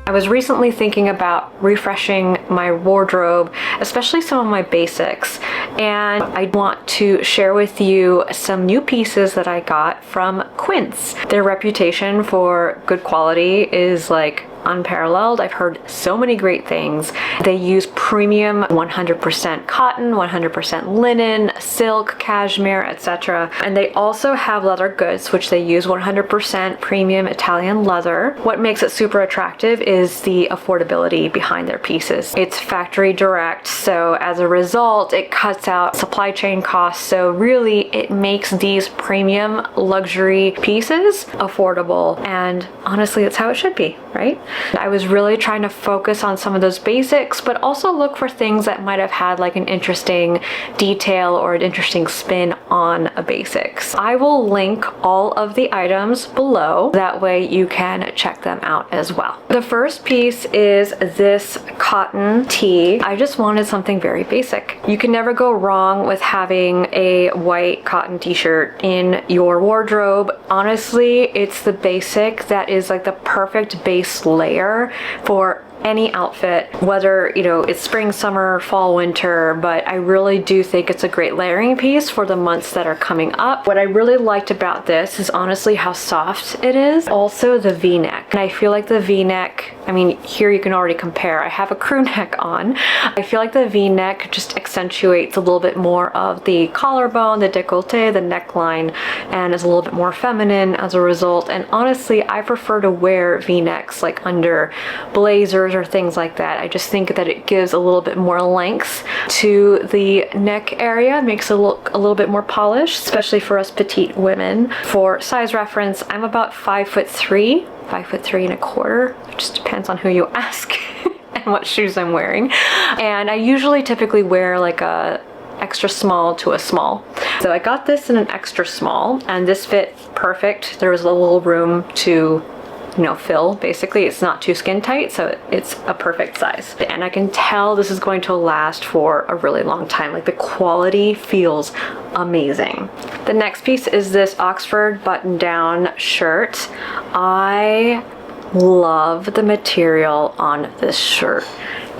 I was recently thinking about refreshing my wardrobe, especially some of my basics, and I want to share with you some new pieces that I got from Quince. Their reputation for good quality is like unparalleled. I've heard so many great things. They use premium 100% cotton, 100% linen, silk, cashmere, etc. And they also have leather goods, which they use 100% premium Italian leather. What makes it super attractive is the affordability behind their pieces. It's factory direct, so as a result, it cuts out supply chain costs. So really, it makes these premium luxury pieces affordable. And honestly, it's how it should be, right? I was really trying to focus on some of those basics, but also look for things that might have had like an interesting detail or an interesting spin on a basics. I will link all of the items below. That way you can check them out as well. The first piece is this cotton tee. I just wanted something very basic. You can never go wrong with having a white cotton t-shirt in your wardrobe. Honestly, it's the basic that is like the perfect base layer for any outfit, whether it's spring, summer, fall, winter, but I really do think it's a great layering piece for the months that are coming up. What I really liked about this is honestly how soft it is. Also the v-neck, and I feel like the v-neck, I mean, here you can already compare. I have a crew neck on. I feel like the v-neck just accentuates a little bit more of the collarbone, the décolleté, the neckline, and is a little bit more feminine as a result. And honestly, I prefer to wear v-necks like under blazers or things like that. I just think that it gives a little bit more length to the neck area, makes it look a little bit more polished, especially for us petite women. For size reference, I'm about 5'3", 5'3¼ It just depends on who you ask and what shoes I'm wearing. And I usually typically wear like a extra small to a small. So I got this in an extra small, and this fit perfect. There was a little room to fill. Basically, it's not too skin tight, so it's a perfect size. And I can tell this is going to last for a really long time. Like, the quality feels amazing. The next piece is this Oxford button-down shirt. I love the material on this shirt.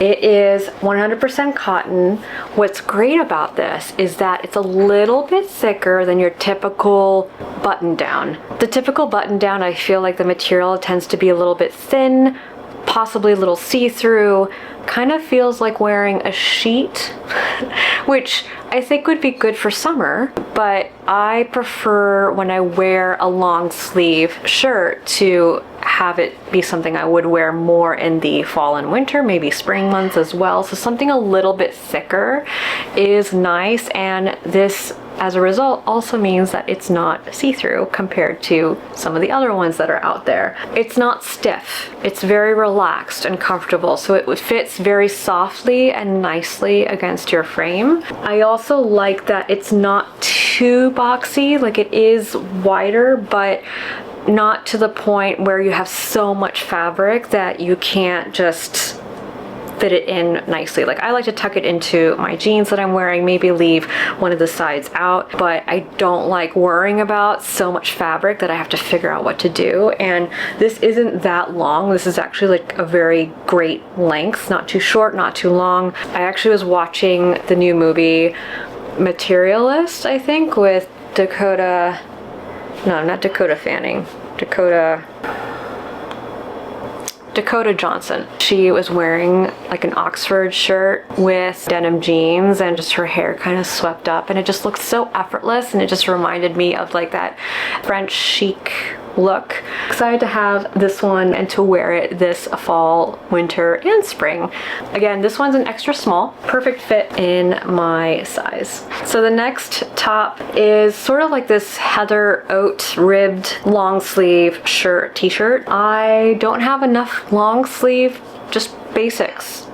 It is 100% cotton. What's great about this is that it's a little bit thicker than your typical button down. The typical button down, I feel like the material tends to be a little bit thin, possibly a little see-through, kind of feels like wearing a sheet, which I think would be good for summer, but I prefer when I wear a long sleeve shirt to have it be something I would wear more in the fall and winter, maybe spring months as well. So something a little bit thicker is nice, and this as a result also means that it's not see-through compared to some of the other ones that are out there. It's not stiff. It's very relaxed and comfortable, so it fits very softly and nicely against your frame. I also like that it's not too boxy. Like, it is wider, but not to the point where you have so much fabric that you can't just fit it in nicely. Like, I like to tuck it into my jeans that I'm wearing, maybe leave one of the sides out, but I don't like worrying about so much fabric that I have to figure out what to do. And this isn't that long. This is actually like a very great length, not too short, not too long. I actually was watching the new movie Materialist, I think, with Dakota Fanning. Dakota Johnson. She was wearing like an Oxford shirt with denim jeans and just her hair kind of swept up, and it just looked so effortless, and it just reminded me of like that French chic look. Excited to have this one and to wear it this fall, winter, and spring. Again, this one's an extra small, perfect fit in my size. So the next top is sort of like this heather oat ribbed long sleeve shirt, t-shirt. I don't have enough long sleeve, just basics.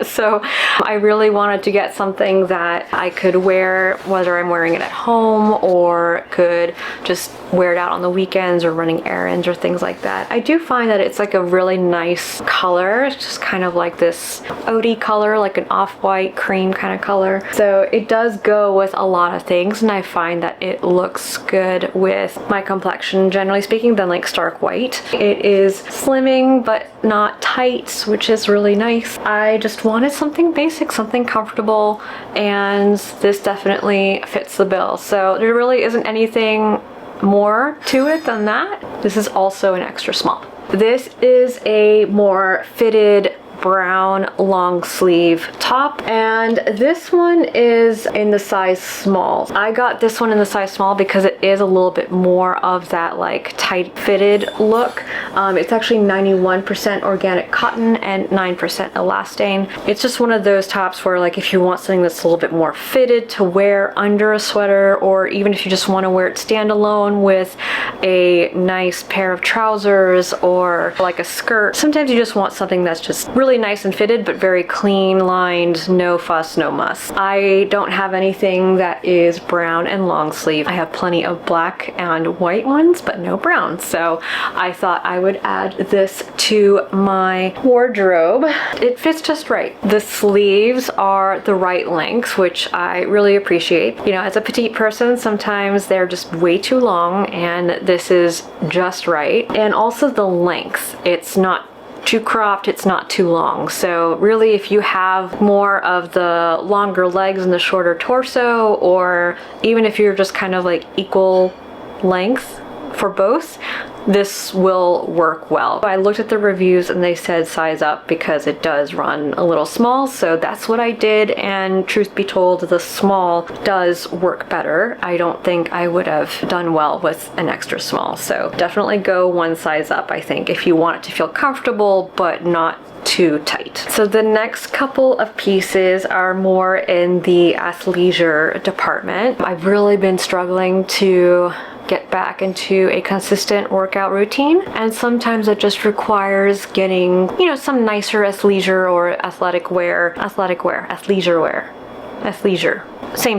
So I really wanted to get something that I could wear, whether I'm wearing it at home or could just wear it out on the weekends or running errands or things like that. I do find that it's like a really nice color. It's just kind of like this oaty color, like an off-white cream kind of color. So it does go with a lot of things, and I find that it looks good with my complexion, generally speaking, than like stark white. It is slimming but not tight, which is really nice. I just wanted something basic, something comfortable, and this definitely fits the bill. So there really isn't anything more to it than that. This is also an extra small. This is a more fitted brown long sleeve top, and this one is in the size small. I got this one in the size small because it is a little bit more of that like tight fitted look. It's actually 91% organic cotton and 9% elastane. It's just one of those tops where, like, if you want something that's a little bit more fitted to wear under a sweater, or even if you just want to wear it standalone with a nice pair of trousers or like a skirt. Sometimes you just want something that's just really nice and fitted, but very clean lined, no fuss, no muss. I don't have anything that is brown and long sleeve. I have plenty of black and white ones, but no brown. So I thought I would add this to my wardrobe. It fits just right. The sleeves are the right length, which I really appreciate. You know, as a petite person, sometimes they're just way too long, and this is just right. And also the length. It's not too cropped, it's not too long. So really, if you have more of the longer legs and the shorter torso, or even if you're just kind of like equal length for both, this will work well. I looked at the reviews and they said size up because it does run a little small, so that's what I did, and truth be told, the small does work better. I don't think I would have done well with an extra small, so definitely go one size up, I think, if you want it to feel comfortable but not too tight. So the next couple of pieces are more in the athleisure department. I've really been struggling to get back into a consistent workout routine, and sometimes it just requires getting, you know, some nicer athleisure or athleisure wear. athleisure. Same.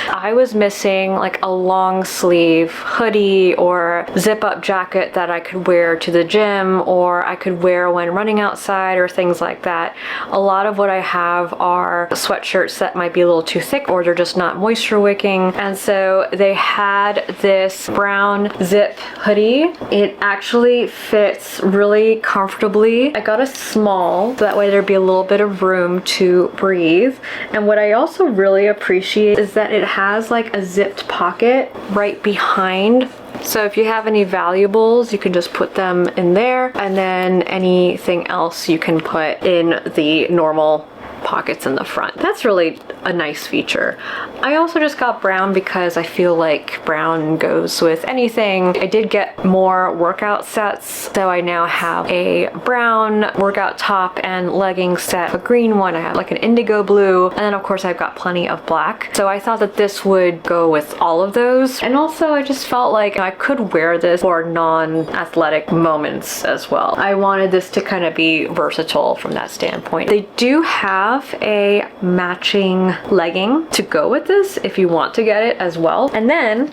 I was missing like a long sleeve hoodie or zip up jacket that I could wear to the gym, or I could wear when running outside, or things like that. A lot of what I have are sweatshirts that might be a little too thick, or they're just not moisture wicking. And so they had this brown zip hoodie. It actually fits really comfortably. I got a small, so that way there'd be a little bit of room to breathe. And what I also really appreciate is that it has like a zipped pocket right behind. So if you have any valuables, you can just put them in there, and then anything else you can put in the normal pockets in the front. That's really a nice feature. I also just got brown because I feel like brown goes with anything. I did get more workout sets, so I now have a brown workout top and leggings set, a green one, I have like an indigo blue, and then of course I've got plenty of black. So I thought that this would go with all of those. And also I just felt like I could wear this for non-athletic moments as well. I wanted this to kind of be versatile from that standpoint. They do have a matching legging to go with this if you want to get it as well. And then,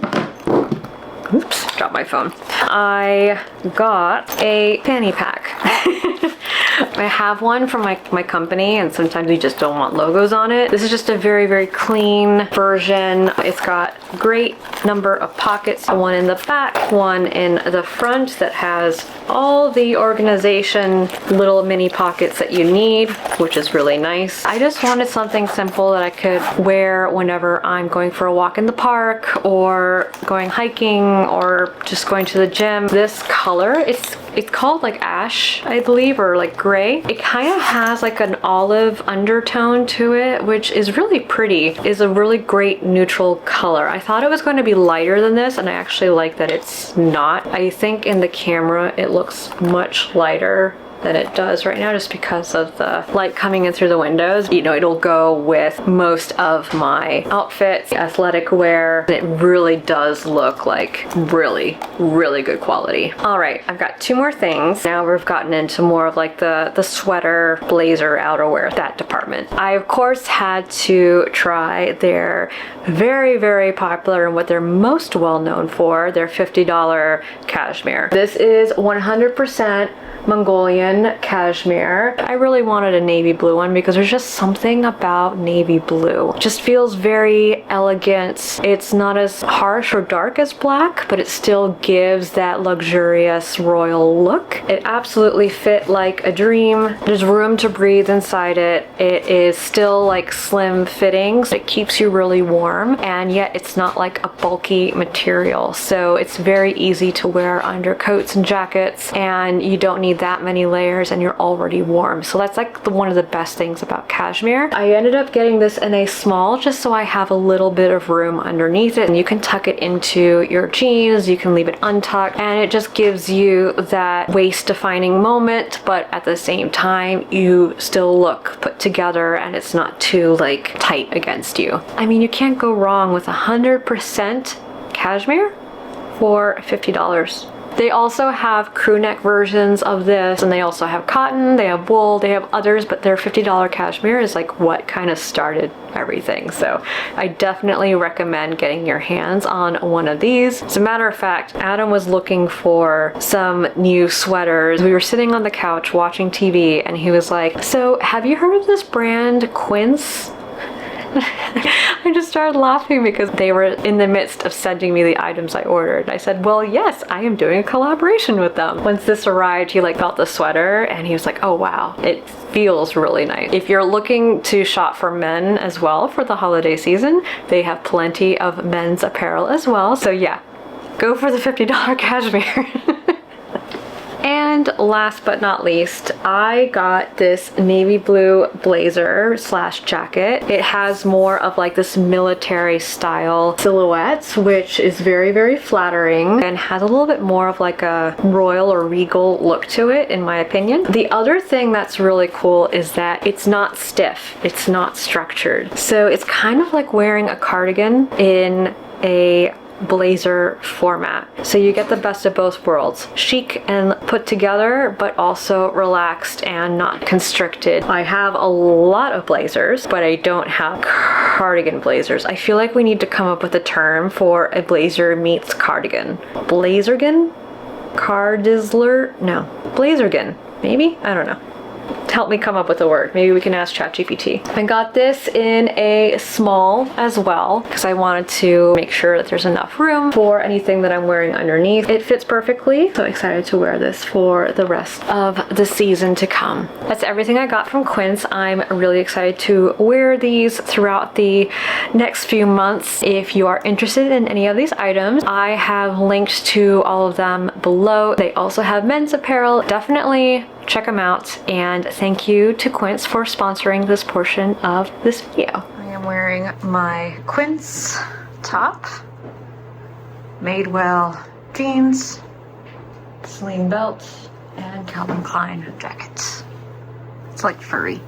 oops, dropped my phone. I got a fanny pack. I have one from my company, and sometimes we just don't want logos on it. This is just a very clean version. It's got great number of pockets, one in the back, one in the front, that has all the organization little mini pockets that you need, which is really nice. I just wanted something simple that I could wear whenever I'm going for a walk in the park, or going hiking, or just going to the gym. This color, it's called like ash, I believe, or like gray. It kind of has like an olive undertone to it, which is really pretty. It's a really great neutral color. I thought it was going to be lighter than this, and I actually like that it's not. I think in the camera it looks much lighter than it does right now, just because of the light coming in through the windows. You know, it'll go with most of my outfits, athletic wear. It really does look like really good quality. All right, I've got two more things. Now we've gotten into more of like the sweater, blazer, outerwear, that department. I of course had to try their very popular, and what they're most well known for, their $50 cashmere. This is 100% Mongolian cashmere. I really wanted a navy blue one because there's just something about navy blue. It just feels very elegant. It's not as harsh or dark as black, but it still gives that luxurious royal look. It absolutely fit like a dream. There's room to breathe inside it. It is still like slim fitting, so it keeps you really warm, and yet it's not like a bulky material. So it's very easy to wear under coats and jackets, and you don't need that many layers, and you're already warm. So that's like one of the best things about cashmere. I ended up getting this in a small just so I have a little bit of room underneath it, and you can tuck it into your jeans, you can leave it untucked, and it just gives you that waist defining moment, but at the same time you still look put together and it's not too like tight against you. I mean, you can't go wrong with 100% cashmere for $50. They also have crew neck versions of this, and they also have cotton, they have wool, they have others, but their $50 cashmere is like what kind of started everything. So I definitely recommend getting your hands on one of these. As a matter of fact, Adam was looking for some new sweaters. We were sitting on the couch watching TV, and he was like, "So have you heard of this brand Quince?" I just started laughing because they were in the midst of sending me the items I ordered. I said, well, yes, I am doing a collaboration with them. Once this arrived, he like felt the sweater and he was like, oh wow, it feels really nice. If you're looking to shop for men as well for the holiday season, they have plenty of men's apparel as well. So yeah, go for the $50 cashmere. And last but not least, I got this navy blue blazer slash jacket. It has more of like this military style silhouette, which is very flattering and has a little bit more of like a royal or regal look to it, in my opinion. The other thing that's really cool is that it's not stiff, it's not structured. So it's kind of like wearing a cardigan in a blazer format. So you get the best of both worlds. Chic and put together, but also relaxed and not constricted. I have a lot of blazers, but I don't have cardigan blazers. I feel like we need to come up with a term for a blazer meets cardigan. Blazergan? Cardizler? No. Blazergan. Maybe? I don't know. Help me come up with a word. Maybe we can ask ChatGPT. I got this in a small as well because I wanted to make sure that there's enough room for anything that I'm wearing underneath. It fits perfectly. So excited to wear this for the rest of the season to come. That's everything I got from Quince. I'm really excited to wear these throughout the next few months. If you are interested in any of these items, I have linked to all of them below. They also have men's apparel. Definitely check them out, and thank you to Quince for sponsoring this portion of this video. I am wearing my Quince top, Madewell jeans, Celine belt, and Calvin Klein jacket. It's like furry.